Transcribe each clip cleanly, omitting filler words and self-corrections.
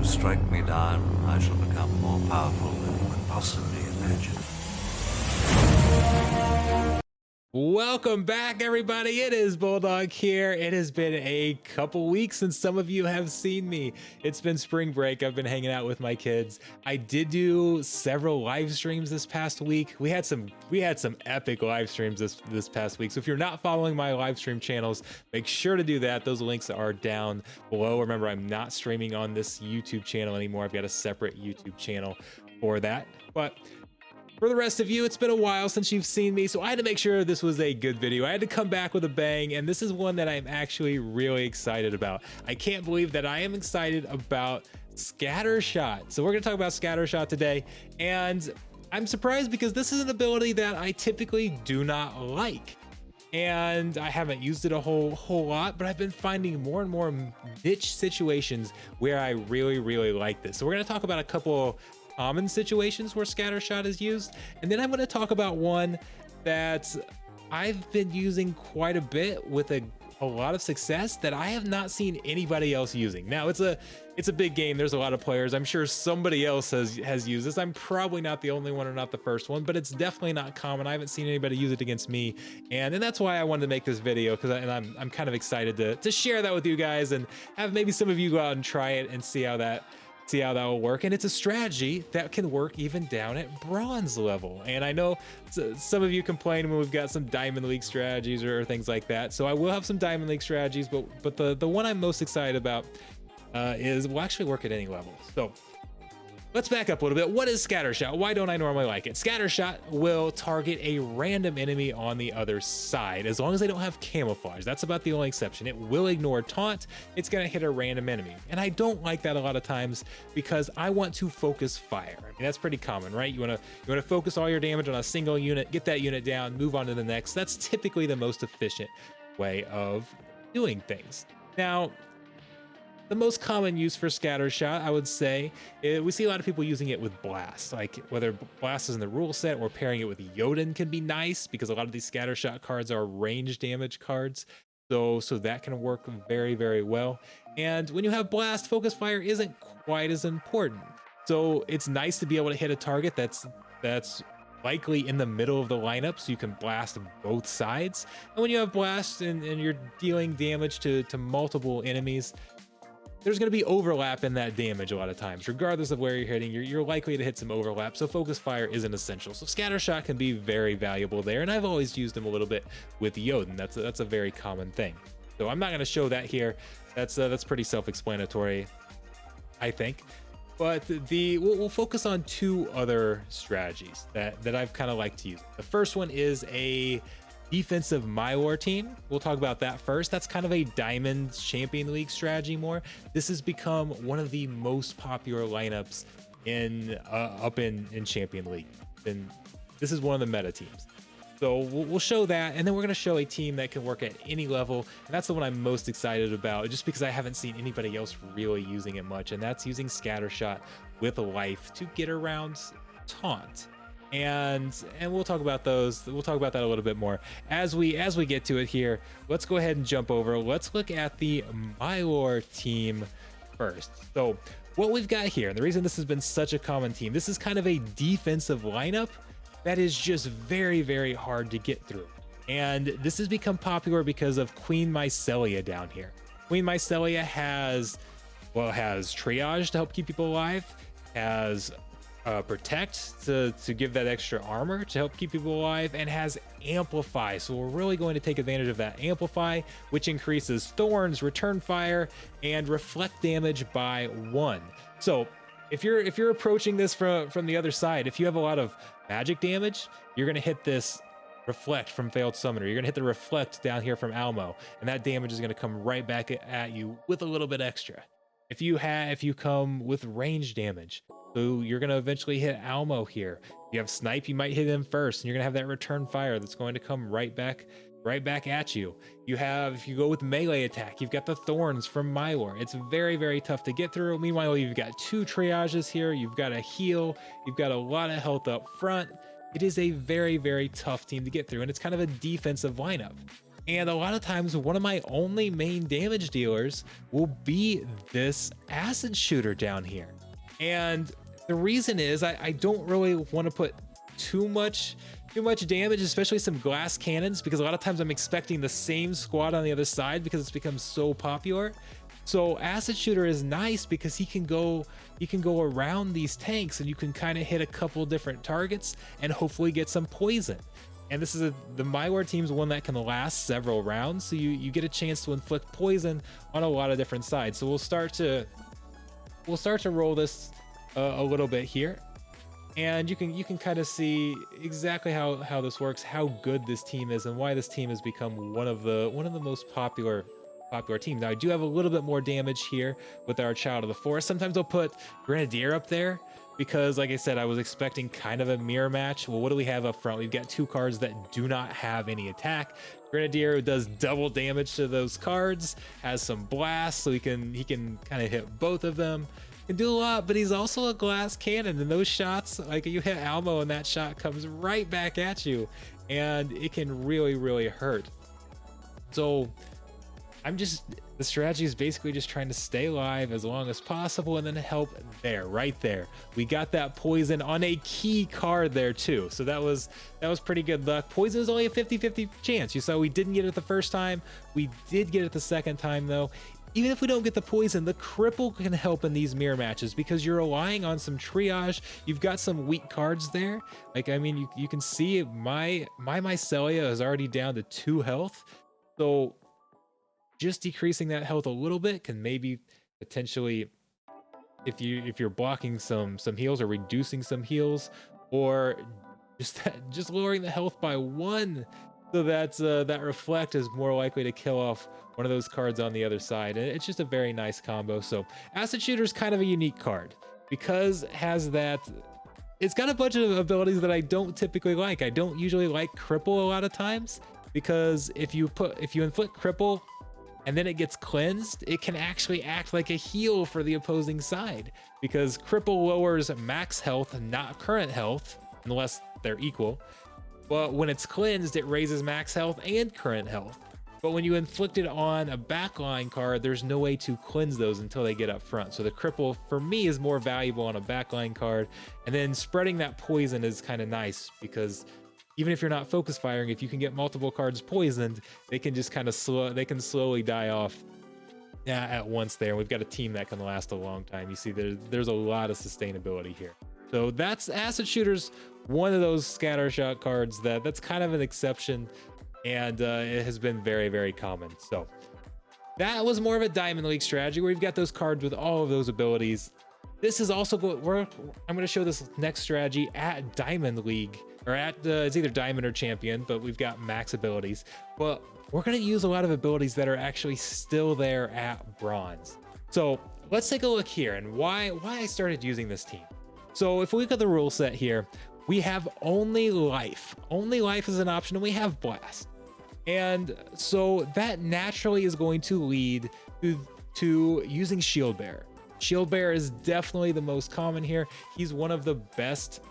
strike me down, I shall become more powerful than you could possibly imagine. Welcome back, everybody. It is Bulldog here. It has been a couple weeks since some of you have seen me. It's been spring break. I've been hanging out with my kids. I did do several live streams this past week. We had some epic live streams this past week. So if you're not following my live stream channels, make sure to do that. Those links are down below. Remember, I'm not streaming on this YouTube channel anymore. I've got a separate YouTube channel for that. But for the rest of you, it's been a while since you've seen me, so I had to make sure this was a good video. I had to come back with a bang, and this is one that I'm actually really excited about. I can't believe that I am excited about Scattershot. So we're gonna talk about Scattershot today, and I'm surprised because this is an ability that I typically do not like. And I haven't used it a whole lot, but I've been finding more and more niche situations where I really like this. So we're gonna talk about a couple common situations where Scattershot is used, and then I'm going to talk about one that I've been using quite a bit with a lot of success that I have not seen anybody else using. Now it's a big game. There's a lot of players. I'm sure somebody else has used this. I'm probably not the only one or not the first one, but it's definitely not common. I haven't seen anybody use it against me, and that's why I wanted to make this video, because I'm kind of excited to share that with you guys and have maybe some of you go out and try it and see how that will work. And it's a strategy that can work even down at bronze level. And I know some of you complain when we've got some Diamond League strategies or things like that. So I will have some Diamond League strategies, but the one I'm most excited about will actually work at any level. So let's back up a little bit. What is Scattershot? Why don't I normally like it? Scattershot will target a random enemy on the other side, as long as they don't have camouflage. That's about the only exception. It will ignore taunt. It's gonna hit a random enemy. And I don't like that a lot of times because I want to focus fire. I mean, that's pretty common, right? You wanna focus all your damage on a single unit, get that unit down, move on to the next. That's typically the most efficient way of doing things. Now, the most common use for Scattershot, I would say, we see a lot of people using it with Blast. Like whether Blast is in the rule set or pairing it with Jotun can be nice, because a lot of these Scattershot cards are range damage cards. So that can work very well. And when you have Blast, Focus Fire isn't quite as important. So it's nice to be able to hit a target that's likely in the middle of the lineup, so you can blast both sides. And when you have Blast and you're dealing damage to multiple enemies, there's going to be overlap in that damage a lot of times. Regardless of where you're hitting, you're likely to hit some overlap, so Focus Fire isn't essential. So Scattershot can be very valuable there, and I've always used them a little bit with Jotun. That's a very common thing. So I'm not going to show that here. That's pretty self-explanatory, I think. But we'll focus on two other strategies that I've kind of liked to use. The first one is a defensive Mylor team. We'll talk about that first. That's kind of a Diamond Champion League strategy more. This has become one of the most popular lineups up in Champion League. And this is one of the meta teams. So we'll show that, and then we're going to show a team that can work at any level, and that's the one I'm most excited about, just because I haven't seen anybody else really using it much, and that's using Scattershot with life to get around taunt. And we'll talk about those. We'll talk about that a little bit more as we get to it here. Let's go ahead and jump over. Let's look at the Mylor team first. So what we've got here, and the reason this has been such a common team, this is kind of a defensive lineup that is just very hard to get through. And this has become popular because of Queen Mycelia down here. Queen Mycelia has triage to help keep people alive, has protect to give that extra armor to help keep people alive, and has amplify. So we're really going to take advantage of that amplify, which increases thorns, return fire, and reflect damage by 1. So if you're approaching this from the other side, if you have a lot of magic damage, you're going to hit this reflect from Failed Summoner. You're going to hit the reflect down here from Almo, and that damage is going to come right back at you with a little bit extra. If you come with range damage, so you're going to eventually hit Almo here. If you have snipe, you might hit him first, and you're going to have that return fire that's going to come right back at you. If you go with melee attack, you've got the thorns from Mylor. It's very tough to get through. Meanwhile, you've got 2 triages here. You've got a heal. You've got a lot of health up front. It is a very tough team to get through, and it's kind of a defensive lineup. And a lot of times, one of my only main damage dealers will be this acid shooter down here. And the reason is I don't really want to put too much damage, especially some glass cannons, because a lot of times I'm expecting the same squad on the other side because it's become so popular. So acid shooter is nice because he can go around these tanks and you can kind of hit a couple different targets and hopefully get some poison. And this is the Mylor team's one that can last several rounds, so you get a chance to inflict poison on a lot of different sides. So we'll start to roll this a little bit here, and you can kind of see exactly how this works, how good this team is, and why this team has become one of the most popular teams. Now I do have a little bit more damage here with our Child of the Forest. Sometimes I'll put Grenadier up there, because like I said, I was expecting kind of a mirror match. Well, what do we have up front? We've got two cards that do not have any attack. Grenadier does double damage to those cards, has some blast, so he can kind of hit both of them. Can do a lot, but he's also a glass cannon, and those shots, like you hit Almo and that shot comes right back at you, and it can really hurt. So the strategy is basically just trying to stay alive as long as possible and then help there, right there. We got that poison on a key card there too. So that was pretty good luck. Poison is only a 50-50 chance. You saw we didn't get it the first time. We did get it the second time though. Even if we don't get the poison, the cripple can help in these mirror matches because you're relying on some triage. You've got some weak cards there. Like, I mean, you can see my Mycelia is already down to 2 health. So just decreasing that health a little bit can maybe potentially, if you're blocking some heals or reducing some heals, or just lowering the health by 1, so that reflect is more likely to kill off one of those cards on the other side. And it's just a very nice combo. So acid shooter is kind of a unique card because it has that. It's got a bunch of abilities that I don't typically like. I don't usually like cripple a lot of times, because if you inflict cripple and then it gets cleansed, it can actually act like a heal for the opposing side, because cripple lowers max health, not current health, unless they're equal. But when it's cleansed, it raises max health and current health. But when you inflict it on a backline card, there's no way to cleanse those until they get up front. So the cripple, for me, is more valuable on a backline card. And then spreading that poison is kind of nice, because even if you're not focus firing, if you can get multiple cards poisoned, they can just kind of slowly die off at once there. We've got a team that can last a long time. You see there's a lot of sustainability here. So that's acid shooters, one of those scattershot cards that's kind of an exception, and it has been very common. So that was more of a Diamond League strategy where you've got those cards with all of those abilities. This is also I'm going to show this next strategy at Diamond League, or at it's either Diamond or Champion, but we've got max abilities. But we're going to use a lot of abilities that are actually still there at Bronze. So let's take a look here and why I started using this team. So if we look at the rule set here, we have only life. Only life is an option, and we have blast. And so that naturally is going to lead to using Shield Bearer. Shield Bearer is definitely the most common here. He's one of the best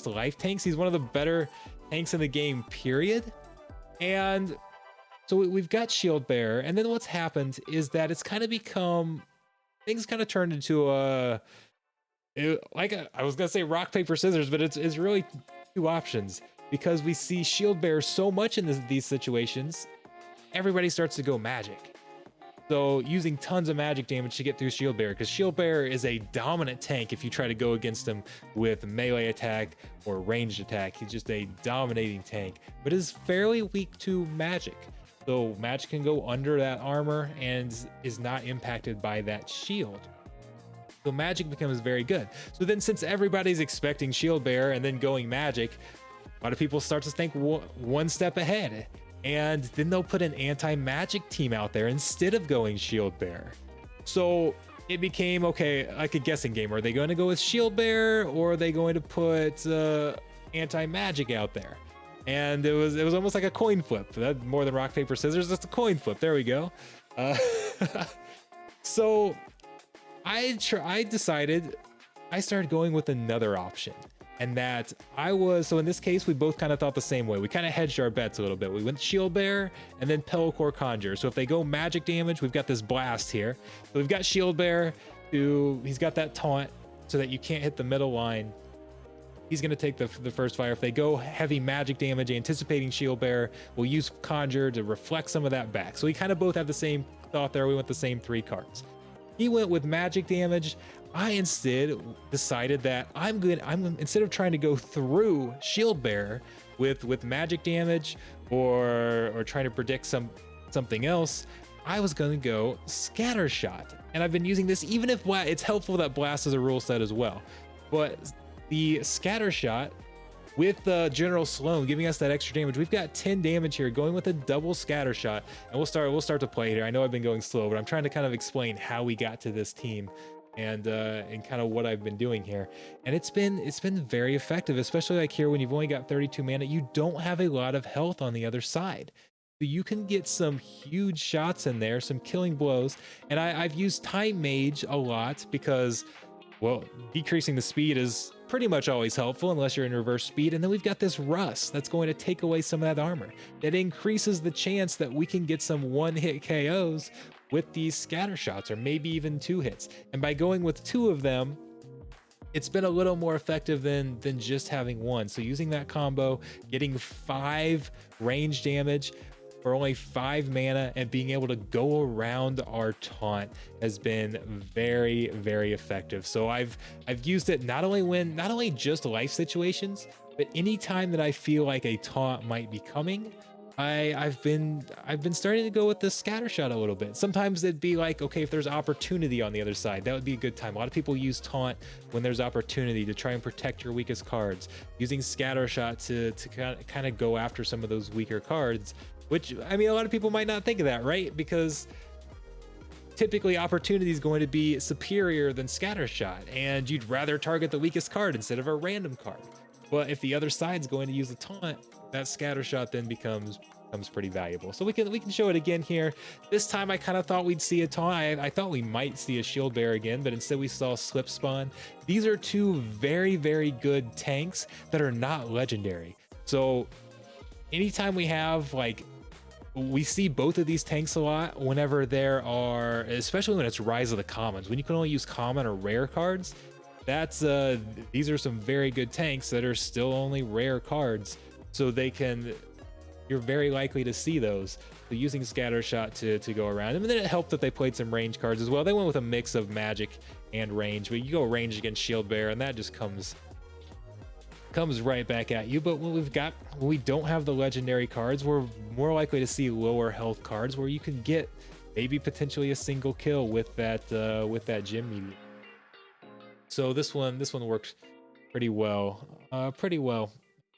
life tanks. He's one of the better tanks in the game, period. And so we've got Shield Bearer, and then what's happened is that it's kind of become, things kind of turned into I was gonna say rock, paper, scissors, but it's really 2 options, because we see Shield Bearer so much in these situations, everybody starts to go magic. So using tons of magic damage to get through Shield Bearer, because Shield Bearer is a dominant tank if you try to go against him with melee attack or ranged attack. He's just a dominating tank, but is fairly weak to magic. So magic can go under that armor and is not impacted by that shield. So magic becomes very good. So then, since everybody's expecting Shield Bearer and then going magic, a lot of people start to think one step ahead, and then they'll put an anti-magic team out there instead of going Shield Bearer. So it became, okay, like a guessing game. Are they going to go with Shield Bearer, or are they going to put anti-magic out there? And it was almost like a coin flip. That, more than rock, paper, scissors, it's a coin flip. There we go. So I started going with another option. and that so in this case, we both kind of thought the same way. We kind of hedged our bets a little bit. We went Shield Bearer and then Pelacor Conjure. So if they go magic damage, we've got this blast here. So we've got Shield Bearer, he's got that taunt so that you can't hit the middle line. He's going to take the first fire. If they go heavy magic damage, anticipating Shield Bearer, we'll use Conjure to reflect some of that back. So we kind of both have the same thought there. We went the same 3 cards. He went with magic damage. I instead decided that I'm instead of trying to go through Shield Bearer with magic damage or trying to predict something else, I was going to go Scattershot. And I've been using this, even if it's helpful that Blast is a rule set as well. But the Scattershot with General Sloan giving us that extra damage. We've got 10 damage here, going with a double Scattershot, and we'll start to play here. I know I've been going slow, but I'm trying to kind of explain how we got to this team and kind of what I've been doing here. And it's been very effective, especially like here when you've only got 32 mana. You don't have a lot of health on the other side. So you can get some huge shots in there, some killing blows. And I've used Time Mage a lot because, well, decreasing the speed is pretty much always helpful unless you're in reverse speed. And then we've got this Rust that's going to take away some of that armor. That increases the chance that we can get some one-hit KOs with these Scattershots, or maybe even 2 hits. And by going with 2 of them, it's been a little more effective than just having 1. So using that combo, getting 5 range damage for only 5 mana and being able to go around our taunt has been very, very effective. So I've used it not only just life situations, but anytime that I feel like a taunt might be coming, I've been starting to go with the Scattershot a little bit. Sometimes it'd be like, okay, if there's opportunity on the other side, that would be a good time. A lot of people use taunt when there's opportunity to try and protect your weakest cards. Using Scattershot to kind of go after some of those weaker cards, which, I mean, a lot of people might not think of that, right? Because typically opportunity is going to be superior than Scattershot, and you'd rather target the weakest card instead of a random card. But if the other side's going to use a taunt, that Scattershot then becomes pretty valuable. So we can show it again here. This time I kind of thought we'd see a taunt. I thought we might see a Shield Bearer again, but instead we saw Slip Spawn. These are 2 very, very good tanks that are not legendary. So anytime we have, like, we see both of these tanks a lot whenever there are, especially when it's Rise of the Commons, when you can only use common or rare cards. That's these are some very good tanks that are still only rare cards, so you're very likely to see those. So using Scattershot to go around, and then it helped that they played some range cards as well. They went with a mix of magic and range, but you go range against Shield Bearer, and that just comes right back at you. But when we don't have the legendary cards, we're more likely to see lower health cards where you can get maybe potentially a single kill with that gym medium. So this one worked pretty well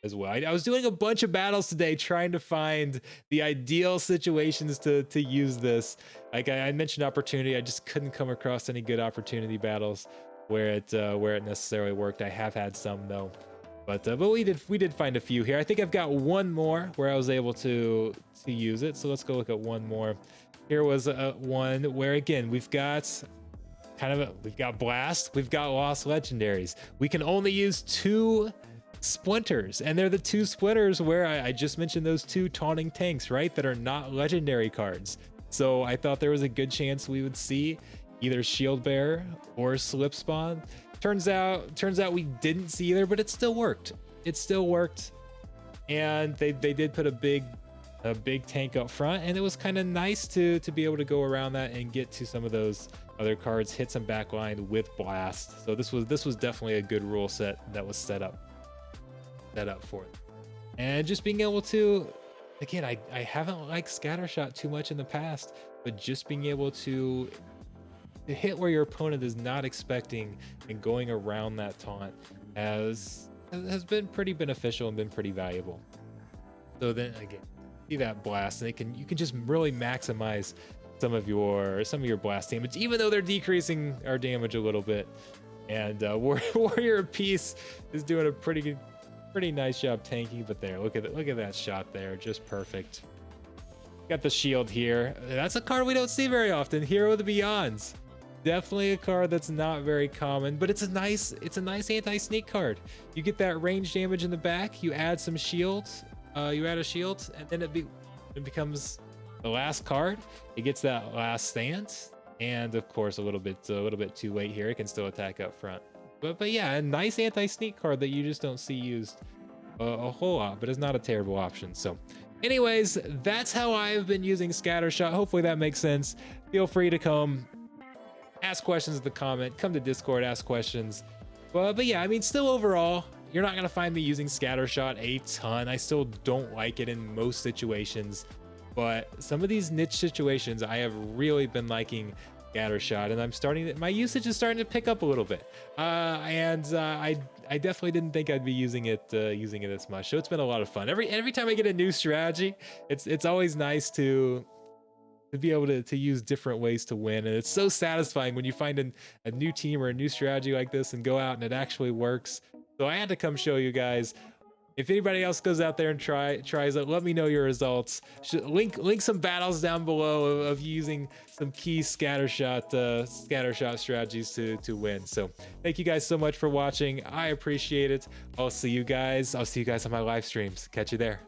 as well. I was doing a bunch of battles today trying to find the ideal situations to use this. Like I mentioned opportunity, I just couldn't come across any good opportunity battles where it necessarily worked. I have had some though. But we did find a few here. I think I've got one more where I was able to use it. So let's go look at one more. Here was one where, again, we've got Blast, we've got Lost Legendaries. We can only use 2 Splinters, and they're the 2 Splinters where I just mentioned those 2 taunting tanks, right? That are not legendary cards. So I thought there was a good chance we would see either Shield Bearer or Slip Spawn. Turns out we didn't see either, but it still worked. And they did put a big tank up front, and it was kind of nice to be able to go around that and get to some of those other cards, hit some backline with Blast. So this was definitely a good rule set that was set up for it. And just being able to, again, I haven't liked Scattershot too much in the past, but just being able to hit where your opponent is not expecting and going around that taunt has been pretty beneficial and been pretty valuable. So then again, see that Blast, and you can just really maximize some of your blast damage, even though they're decreasing our damage a little bit. And Warrior of Peace is doing a pretty nice job tanking. But there, look at that shot there, just perfect. Got the shield here. That's a card we don't see very often. Hero of the Beyonds. Definitely a card that's not very common, but it's a nice anti-sneak card. You get that range damage in the back, you add some shields, you add a shield, and then it becomes the last card. It gets that last stance, and of course a little bit too late here. It can still attack up front. But yeah, a nice anti-sneak card that you just don't see used a whole lot, but it's not a terrible option. So anyways, that's how I've been using Scattershot. Hopefully that makes sense. Feel free to come ask questions in the comment, come to Discord, ask questions. But yeah, I mean, still overall, you're not gonna find me using Scattershot a ton. I still don't like it in most situations, but some of these niche situations, I have really been liking Scattershot, and my usage is starting to pick up a little bit. I definitely didn't think I'd be using it as much. So it's been a lot of fun. Every time I get a new strategy, it's always nice to be able to use different ways to win, and it's so satisfying when you find a new team or a new strategy like this and go out and it actually works. So I had to come show you guys. If anybody else goes out there and tries it, let me know your results. Link some battles down below of using some key scattershot strategies to win. So thank you guys so much for watching. I appreciate it. I'll see you guys on my live streams. Catch you there.